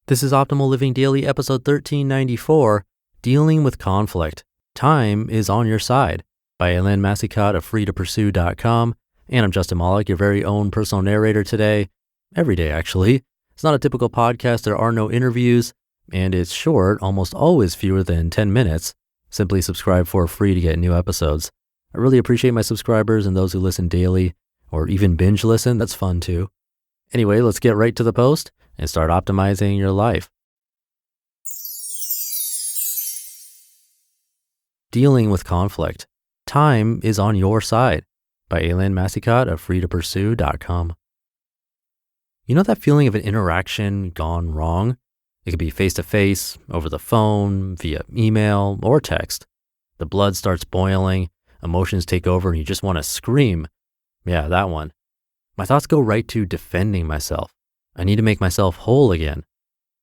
This is Optimal Living Daily, episode 1394, Dealing with Conflict. Time is on your side, by Helene Massicotte of freetopursue.com. And I'm Justin Malik, your very own personal narrator today. Every day, actually. It's not a typical podcast. There are no interviews, and it's short, almost always fewer than 10 minutes. Simply subscribe for free to get new episodes. I really appreciate my subscribers and those who listen daily, or even binge listen. That's fun too. Anyway, let's get right to the post and start optimizing your life. Dealing with Conflict. Time is on your side, by Helene Massicotte of freetopursue.com. You know that feeling of an interaction gone wrong? It could be face-to-face, over the phone, via email, or text. The blood starts boiling, emotions take over, and you just want to scream. Yeah, that one. My thoughts go right to defending myself. I need to make myself whole again.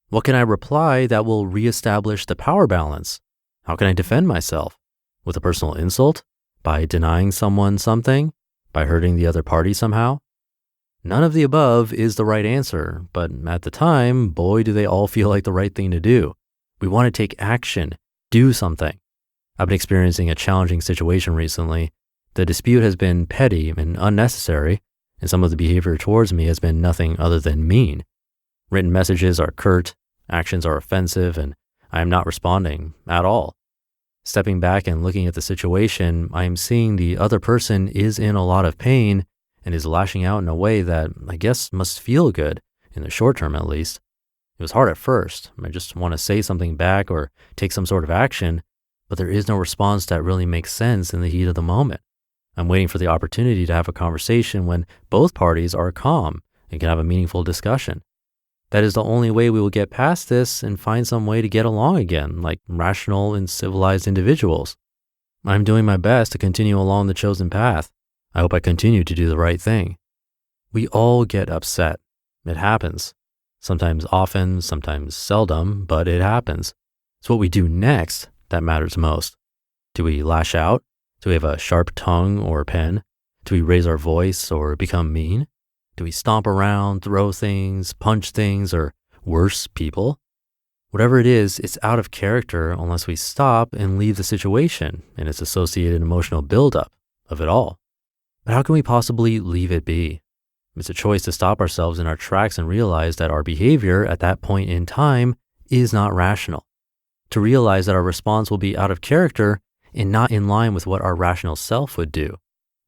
What can I reply that will reestablish the power balance? How can I defend myself? With a personal insult? By denying someone something? By hurting the other party somehow? None of the above is the right answer, but at the time, boy, do they all feel like the right thing to do. We want to take action, do something. I've been experiencing a challenging situation recently. The dispute has been petty and unnecessary, and some of the behavior towards me has been nothing other than mean. Written messages are curt, actions are offensive, and I am not responding at all. Stepping back and looking at the situation, I am seeing the other person is in a lot of pain and is lashing out in a way that I guess must feel good, in the short term at least. It was hard at first. I just want to say something back or take some sort of action, but there is no response that really makes sense in the heat of the moment. I'm waiting for the opportunity to have a conversation when both parties are calm and can have a meaningful discussion. That is the only way we will get past this and find some way to get along again, like rational and civilized individuals. I'm doing my best to continue along the chosen path. I hope I continue to do the right thing. We all get upset. It happens. Sometimes often, sometimes seldom, but it happens. It's what we do next that matters most. Do we lash out? Do we have a sharp tongue or pen? Do we raise our voice or become mean? Do we stomp around, throw things, punch things, or worse, people? Whatever it is, it's out of character unless we stop and leave the situation and its associated emotional buildup of it all. But how can we possibly leave it be? It's a choice to stop ourselves in our tracks and realize that our behavior at that point in time is not rational. To realize that our response will be out of character and not in line with what our rational self would do.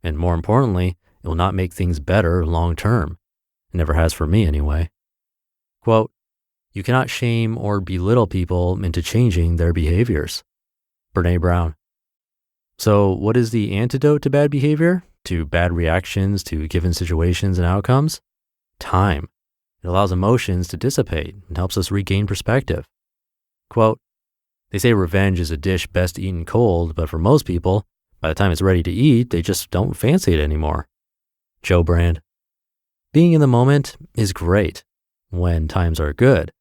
And more importantly, it will not make things better long term. It never has for me anyway. Quote, "You cannot shame or belittle people into changing their behaviors." Brene Brown. So what is the antidote to bad behavior, to bad reactions to given situations and outcomes? Time. It allows emotions to dissipate and helps us regain perspective. Quote, "They say revenge is a dish best eaten cold, but for most people, by the time it's ready to eat, they just don't fancy it anymore." Joe Brand. Being in the moment is great when times are good.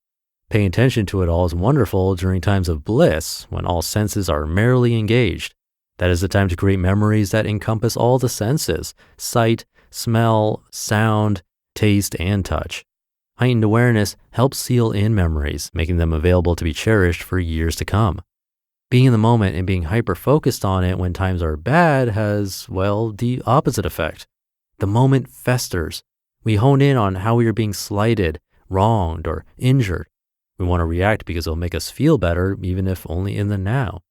Paying attention to it all is wonderful during times of bliss, when all senses are merrily engaged. That is the time to create memories that encompass all the senses: sight, smell, sound, taste, and touch. Heightened awareness helps seal in memories, making them available to be cherished for years to come. Being in the moment and being hyper-focused on it when times are bad has, well, the opposite effect. The moment festers. We hone in on how we are being slighted, wronged, or injured. We want to react because it'll make us feel better, even if only in the now.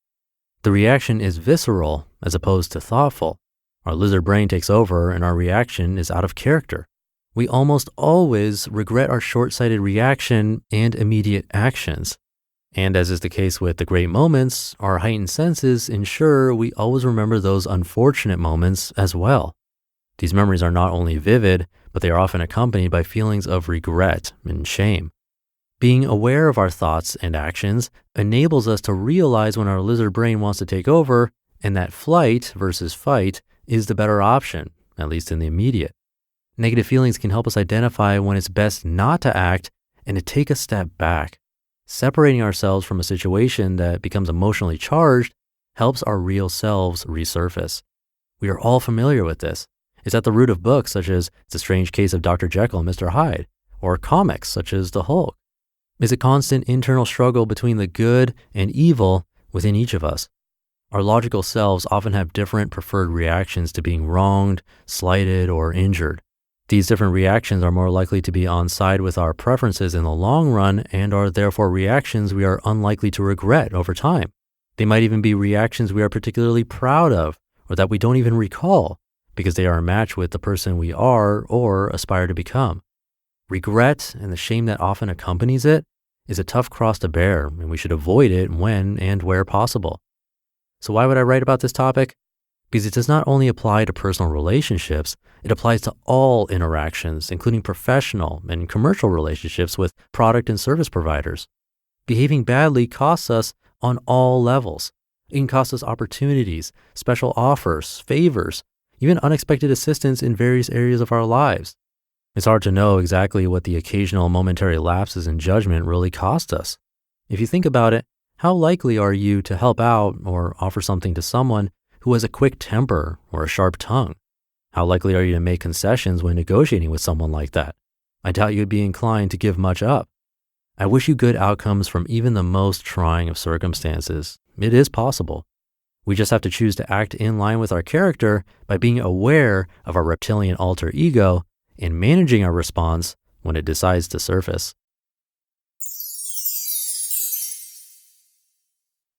The reaction is visceral as opposed to thoughtful. Our lizard brain takes over and our reaction is out of character. We almost always regret our short-sighted reaction and immediate actions. And as is the case with the great moments, our heightened senses ensure we always remember those unfortunate moments as well. These memories are not only vivid, but they are often accompanied by feelings of regret and shame. Being aware of our thoughts and actions enables us to realize when our lizard brain wants to take over, and that flight versus fight is the better option, at least in the immediate. Negative feelings can help us identify when it's best not to act and to take a step back. Separating ourselves from a situation that becomes emotionally charged helps our real selves resurface. We are all familiar with this. It's at the root of books such as It's a Strange Case of Dr. Jekyll and Mr. Hyde, or comics such as The Hulk. is a constant internal struggle between the good and evil within each of us. Our logical selves often have different preferred reactions to being wronged, slighted, or injured. These different reactions are more likely to be on side with our preferences in the long run and are therefore reactions we are unlikely to regret over time. They might even be reactions we are particularly proud of or that we don't even recall because they are a match with the person we are or aspire to become. Regret and the shame that often accompanies it is a tough cross to bear, and we should avoid it when and where possible. So why would I write about this topic? Because it does not only apply to personal relationships, it applies to all interactions, including professional and commercial relationships with product and service providers. Behaving badly costs us on all levels. It can cost us opportunities, special offers, favors, even unexpected assistance in various areas of our lives. It's hard to know exactly what the occasional momentary lapses in judgment really cost us. If you think about it, how likely are you to help out or offer something to someone who has a quick temper or a sharp tongue? How likely are you to make concessions when negotiating with someone like that? I doubt you'd be inclined to give much up. I wish you good outcomes from even the most trying of circumstances. It is possible. We just have to choose to act in line with our character by being aware of our reptilian alter ego and managing our response when it decides to surface.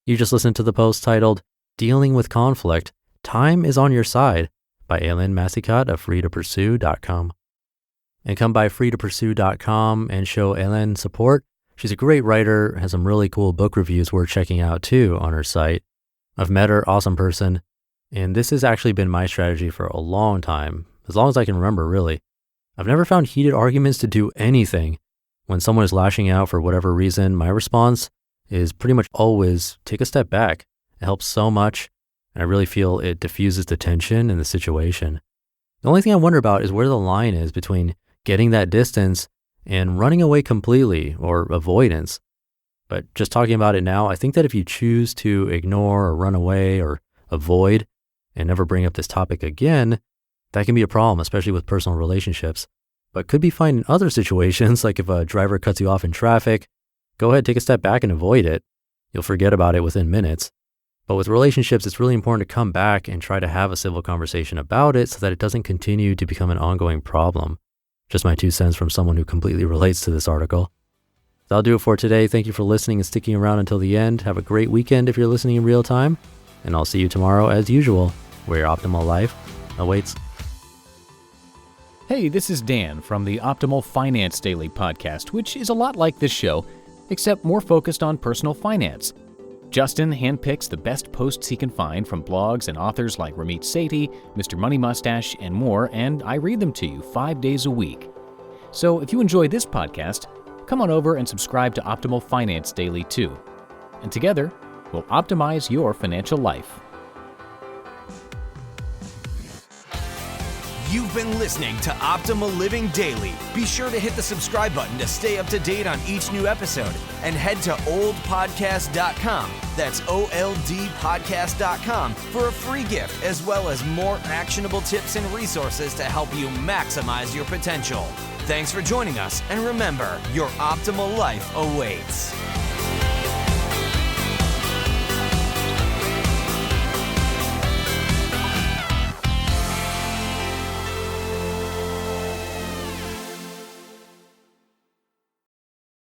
You just listened to the post titled, Dealing with Conflict, Time is on Your Side by Helene Massicotte of freetopursue.com. And come by freetopursue.com and show Helene support. She's a great writer, has some really cool book reviews worth checking out too on her site. I've met her, awesome person, and this has actually been my strategy for a long time, as long as I can remember really. I've never found heated arguments to do anything. When someone is lashing out for whatever reason, my response is pretty much always take a step back. It helps so much, and I really feel it diffuses the tension in the situation. The only thing I wonder about is where the line is between getting that distance and running away completely or avoidance. But just talking about it now, I think that if you choose to ignore or run away or avoid and never bring up this topic again, that can be a problem, especially with personal relationships. But could be fine in other situations, like if a driver cuts you off in traffic, go ahead, take a step back and avoid it. You'll forget about it within minutes. But with relationships, it's really important to come back and try to have a civil conversation about it so that it doesn't continue to become an ongoing problem. Just my 2 cents from someone who completely relates to this article. That'll do it for today. Thank you for listening and sticking around until the end. Have a great weekend if you're listening in real time. And I'll see you tomorrow as usual, where your optimal life awaits. Hey, this is Dan from the Optimal Finance Daily podcast, which is a lot like this show, except more focused on personal finance. Justin handpicks the best posts he can find from blogs and authors like Ramit Sethi, Mr. Money Mustache, and more, and I read them to you 5 days a week. So if you enjoy this podcast, come on over and subscribe to Optimal Finance Daily too. And together, we'll optimize your financial life. You've been listening to Optimal Living Daily. Be sure to hit the subscribe button to stay up to date on each new episode and head to oldpodcast.com. That's OLDpodcast.com for a free gift as well as more actionable tips and resources to help you maximize your potential. Thanks for joining us, and remember, your optimal life awaits.